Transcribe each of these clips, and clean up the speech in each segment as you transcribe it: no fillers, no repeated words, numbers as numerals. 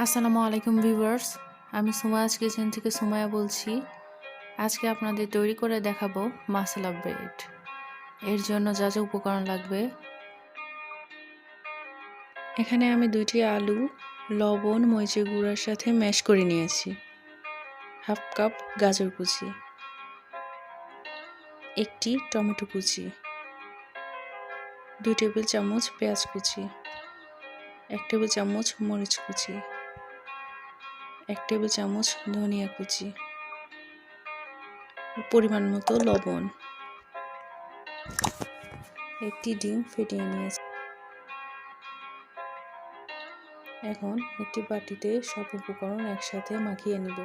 আসসালামু আলাইকুম ভিউয়ার্স, আমি সুমায়াজ কিচেন থেকে সুমায়া বলছি। আজকে আপনাদের তৈরি করে দেখাবো মাসালা ব্রেড। এর জন্য যা যা উপকরণ লাগবে, এখানে আমি 2টি আলু লবণ মরিচের গুঁড়ার সাথে ম্যাশ করে নিয়েছি, হাফ কাপ গাজর কুচি, 1টি টমেটো কুচি, 2 টেবিল চামচ পেঁয়াজ কুচি, 1 টেবিল চামচ মরিচ কুচি, 1 টেবিল চামচ ধনিয়া কুচি, পরিমাণ মতো লবণ, 1টি ডিম ফেটিয়ে নিয়েছি। এখন একটি বাটিতে সব উপকরণ একসাথে মাখিয়ে নিব।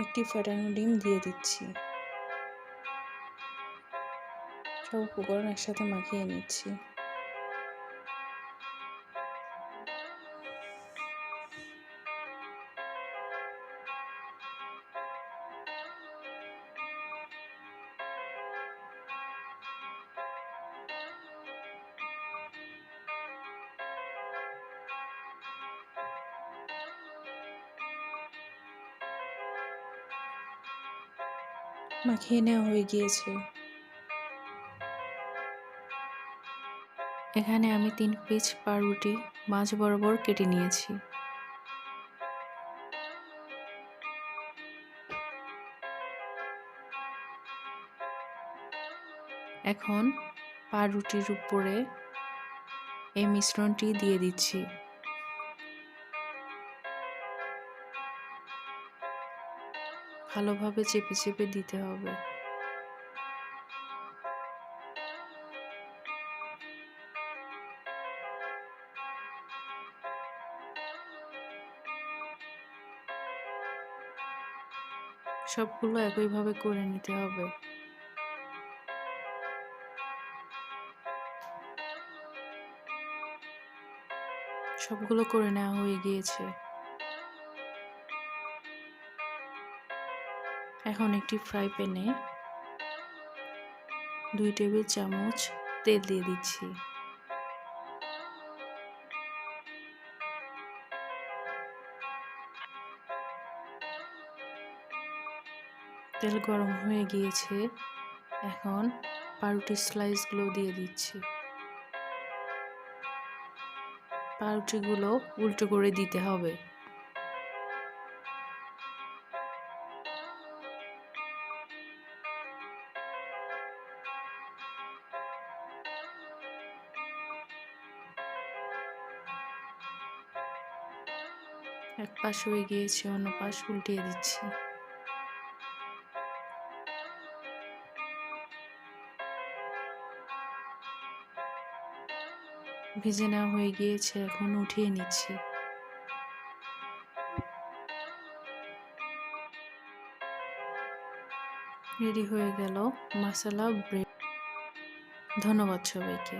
একটি ফেটানো ডিম দিয়ে দিচ্ছি। সব উপকরণ একসাথে মাখিয়ে নিচ্ছি। মাখিয়ে নেওয়া হয়ে গিয়েছে। এখানে আমি 3 পিস পাউরুটি মাঝ বরাবর কেটে নিয়েছি। এখন পাউরুটির উপরে এই মিশ্রণটি দিয়ে দিচ্ছি। ভালোভাবে চেপে চেপে দিতে হবে। সবগুলো একইভাবে করে নিতে হবে। সবগুলো করে নেওয়া হয়ে গিয়েছে। এখন একটি ফ্রাই প্যানে 2 টেবিল চামচ তেল দিয়ে দিচ্ছি। তেল গরম হয়ে গিয়েছে। এখন পাউরুটির স্লাইসগুলো দিয়ে দিচ্ছি। পাউরুটিগুলো উল্টো করে দিতে হবে। এক পাশ হয়ে গিয়েছে, অন্য পাশ উল্টিয়ে দিচ্ছি। ভেজে নেওয়া হয়ে গিয়েছে, এখন উঠিয়ে নিচ্ছি। রেডি হয়ে গেল মাসালা ব্রেড। ধন্যবাদ সবাইকে।